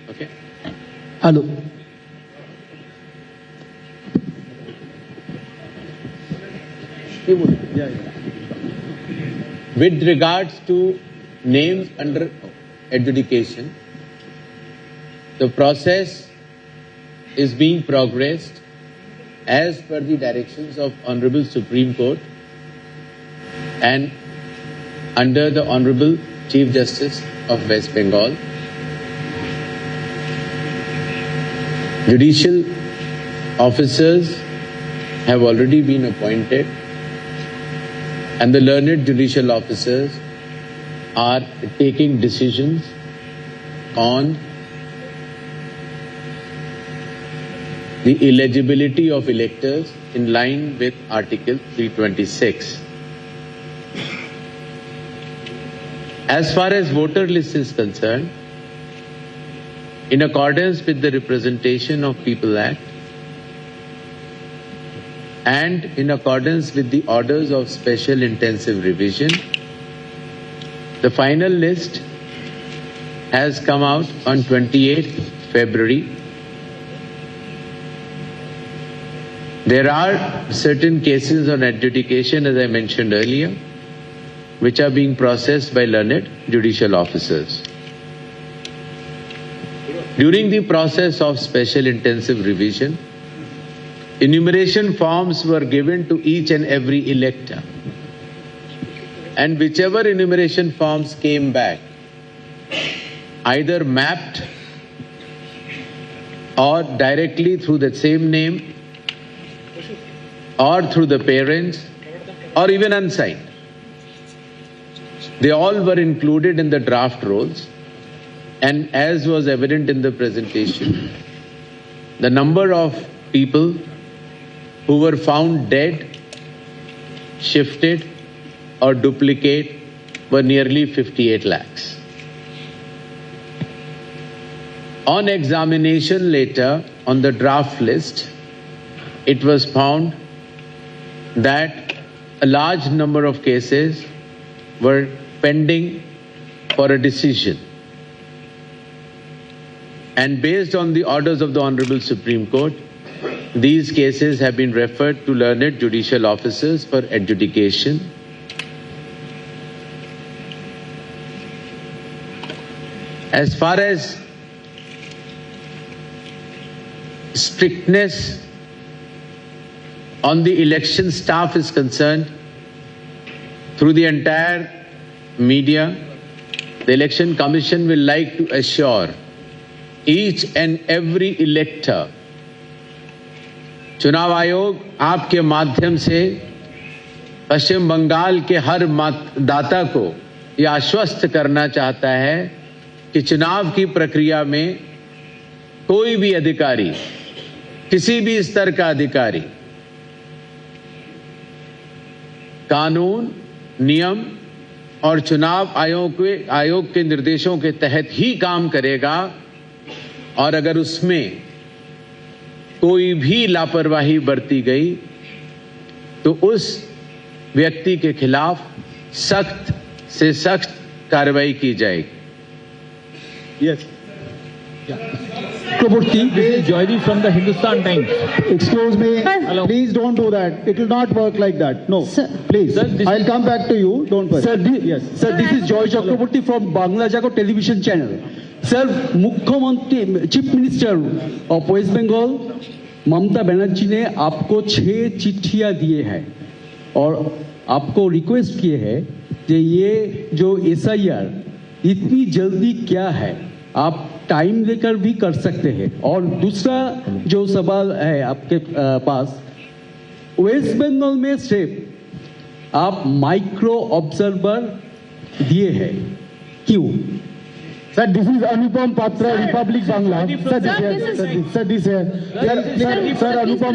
Okay. Hello. With regards to names under adjudication, the process is being progressed as per the directions of Honorable Supreme Court and under the Honorable Chief Justice of West Bengal. Judicial officers have already been appointed, and the learned judicial officers are taking decisions on the eligibility of electors in line with Article 326. As far as voter list is concerned, in accordance with the Representation of People Act and in accordance with the orders of special intensive revision, the final list has come out on 28th February. There are certain cases on adjudication, as I mentioned earlier, which are being processed by learned judicial officers. During the process of special intensive revision, enumeration forms were given to each and every elector. And whichever enumeration forms came back, either mapped or directly through the same name, or through the parents, or even unsigned, they all were included in the draft rolls. And as was evident in the presentation, the number of people who were found dead, shifted, or duplicate were nearly 58 lakhs. On examination later on the draft list, it was found that a large number of cases were pending for a decision. And based on the orders of the Honorable Supreme Court, these cases have been referred to learned judicial officers for adjudication. As far as strictness on the election staff is concerned, through the entire media, the Election Commission will like to assure each and every elector, चुनाव आयोग आपके माध्यम से पश्चिम बंगाल के हर मतदाता को यह आश्वस्त करना चाहता है कि चुनाव की प्रक्रिया में कोई भी अधिकारी, किसी भी स्तर का अधिकारी, कानून, नियम और चुनाव आयोग के निर्देशों के तहत ही काम करेगा, और अगर उसमें कोई भी लापरवाही बरती गई तो उस व्यक्ति के खिलाफ सख्त से सख्त कार्रवाई की जाएगी। Yes. Chakraborty, this is Joydeep from the Hindustan Times. Excuse me. Hello. Please don't do that. It will not work like that. No. Sir. Please. Sir, this I'll come back to you. Don't worry. Sir, yes. Sir, this is Joy Chakraborty from Bangla Jago television channel. Sir, Mukhyamantri, Chief Minister of West Bengal, Mamata Banerjee ने आपको 6 चिट्ठियां दिए हैं और आपको request किए हैं कि ये जो SIR इतनी जल्दी क्या है, आप टाइम लेकर भी कर सकते हैं। और दूसरा जो सवाल है आपके पास, वेस्ट बंगाल में सिर्फ आप माइक्रो ऑब्जर्वर दिए हैं, क्यों? Sir, this is Anupam Patra, Republic Bangla. Sir, this here. Sir, Anupam,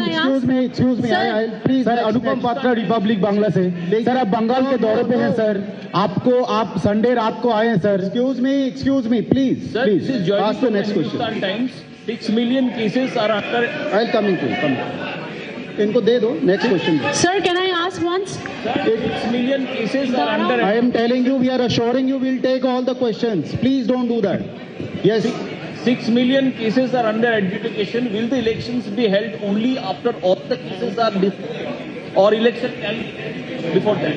excuse me. I'll please. Sir, Anupam Patra, Republic Bangla से. सर आप बंगाल के दौरे पे हैं सर, आप संडे रात को आए हैं sir. Excuse me, please. Sir, this is Joy Ask the from next the question. Hindustan Times. 6 million cases are after. I'll coming to you. इनको दे दो. Next question. Sir, can I ask once? 6 million cases are under. I am telling you, we are assuring you, we'll take all the questions. Please don't do that. Yes. 6 million cases are under adjudication. Will the elections be held only after all the cases are disposed, or election can be held before that?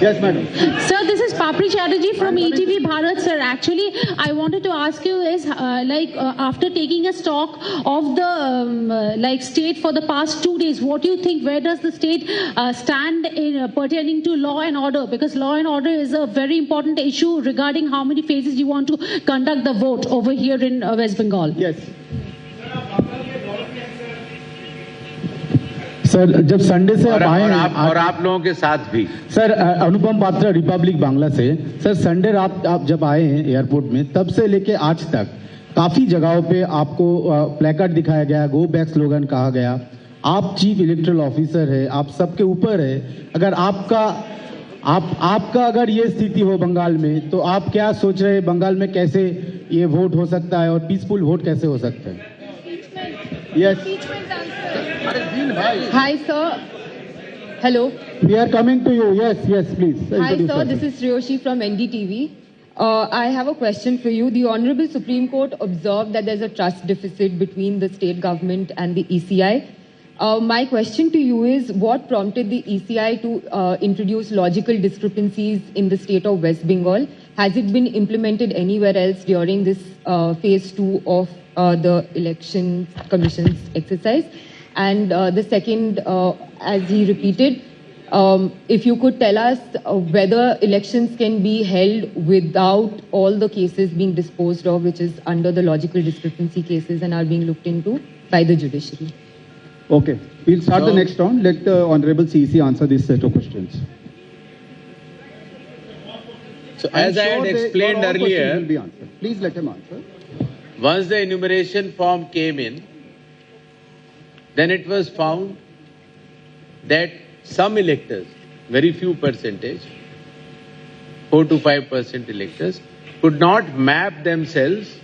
Yes, madam. Sir, this is Papri Chatterjee from ETV Bharat, sir. Actually, I wanted to ask you is, after taking a stock of the state for the past 2 days, what do you think? Where does the state stand in pertaining to law and order? Because law and order is a very important issue regarding how many phases you want to conduct the vote over here in West Bengal. Yes. Sir जब Sunday से आप आए और आप लोगों के साथ भी। सर अनुपम पात्रा रिपब्लिक बांग्ला से। सर संडे रात आप जब आए हैं एयरपोर्ट में, तब से लेके आज तक काफी जगहों पे आपको प्लेकार्ड दिखाया गया, गो बैक स्लोगन कहा गया। आप चीफ इलेक्टोरल ऑफिसर है, आप सबके ऊपर है। अगर आपका अगर ये स्थिति हो बंगाल में, तो आप क्या सोच रहे हैं बंगाल में कैसे ये वोट हो सकता है और पीसफुल वोट कैसे हो सकता है? Yes. Hi sir. Hello. We are coming to you. Yes, please. Hi sir, this is Shreyoshi from NDTV. I have a question for you. The Honorable Supreme Court observed that there's a trust deficit between the state government and the ECI. My question to you is, what prompted the ECI to introduce logical discrepancies in the state of West Bengal? Has it been implemented anywhere else during this phase 2 of the election commission's exercise? And the second, as he repeated, if you could tell us whether elections can be held without all the cases being disposed of, which is under the logical discrepancy cases and are being looked into by the judiciary. Okay, we'll start the next round. Let the Honorable CC answer this set of questions. So as I had explained earlier, will be answered. Please let him answer. once the enumeration form came in, then it was found that some electors, very few percentage, 4 to 5% electors, could not map themselves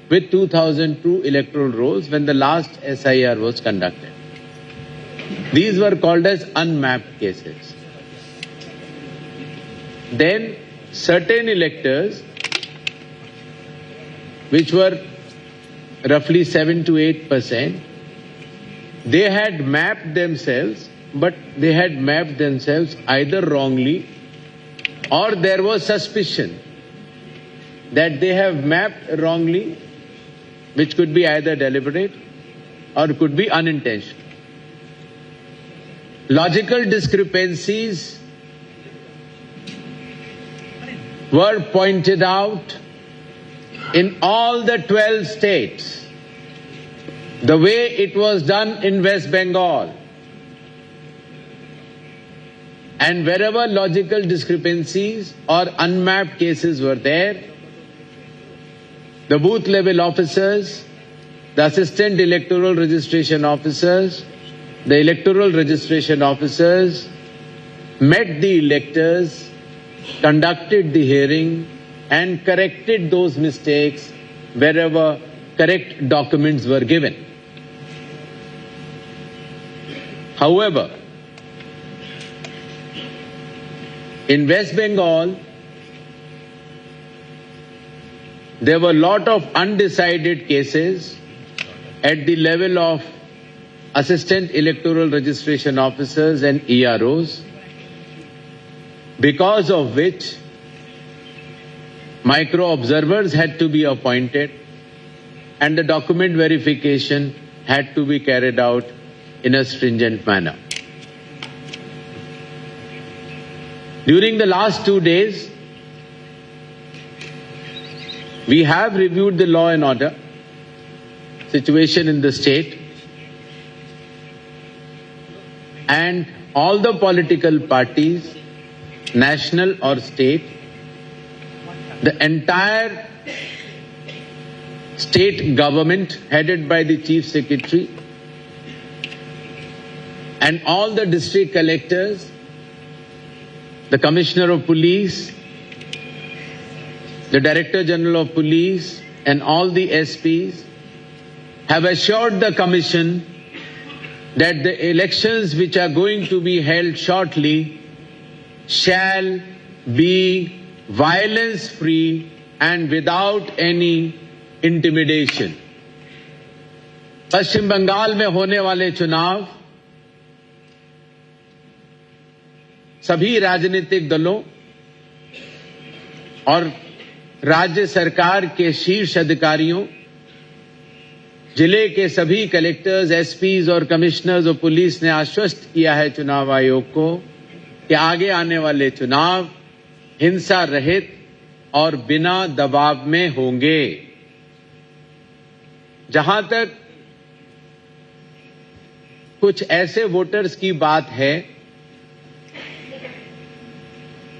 with 2002 electoral rolls when the last SIR was conducted. These were called as unmapped cases. Then certain electors, which were roughly 7 to 8%, they had mapped themselves, but they had mapped themselves either wrongly or there was suspicion that they have mapped wrongly, which could be either deliberate or could be unintentional. Logical discrepancies were pointed out in all the 12 states, the way it was done in West Bengal. And wherever logical discrepancies or unmapped cases were there, the booth level officers, the assistant electoral registration officers, the electoral registration officers met the electors, conducted the hearing and corrected those mistakes wherever correct documents were given. However, in West Bengal, there were a lot of undecided cases at the level of assistant electoral registration officers and EROs, because of which micro-observers had to be appointed and the document verification had to be carried out in a stringent manner. During the last 2 days, we have reviewed the law and order situation in the state, and all the political parties, national or state, the entire state government headed by the Chief Secretary, and all the district collectors, the Commissioner of Police, the Director General of Police, and all the SPs have assured the Commission that the elections which are going to be held shortly shall be violence-free and without any intimidation. Paschim Bangal में होने वाले चुनाव सभी राजनीतिक दलों और राज्य सरकार के शीर्ष अधिकारियों, जिले के सभी कलेक्टर्स, एसपीज और कमिश्नर्स और पुलिस ने आश्वस्त किया है चुनाव आयोग को कि आगे आने वाले चुनाव हिंसा रहित और बिना दबाव में होंगे। जहां तक कुछ ऐसे वोटर्स की बात है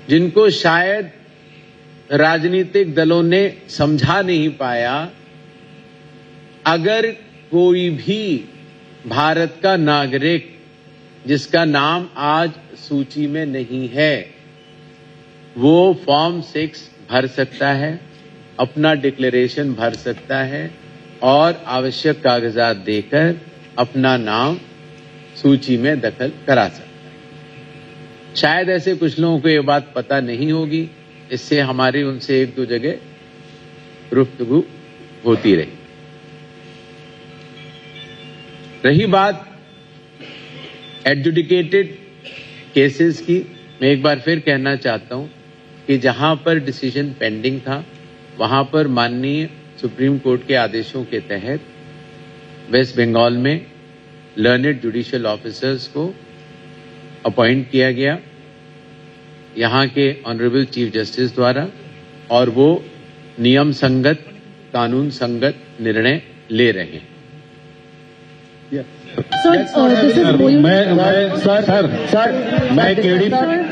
जिनको शायद राजनीतिक दलों ने समझा नहीं पाया, अगर कोई भी भारत का नागरिक जिसका नाम आज सूची में नहीं है, वो फॉर्म 6 भर सकता है, अपना डिक्लेरेशन भर सकता है और आवश्यक कागजात देकर अपना नाम सूची में दखल करा सकता है। शायद ऐसे कुछ लोगों को ये बात पता नहीं होगी, इससे हमारी उनसे एक दो जगह गुफ्तगू होती रही। रही बात एडजुडिकेटेड केसेस की, मैं एक बार फिर कहना चाहता हूं कि जहां पर डिसीजन पेंडिंग था, वहां पर माननीय सुप्रीम कोर्ट के आदेशों के तहत वेस्ट बंगाल में लर्नेड जुडिशियल ऑफिसर्स को अपॉइंट किया गया यहां के ऑनरेबल चीफ जस्टिस द्वारा, और वो नियम संगत, कानून संगत निर्णय ले रहे हैं। सर, मैं केडी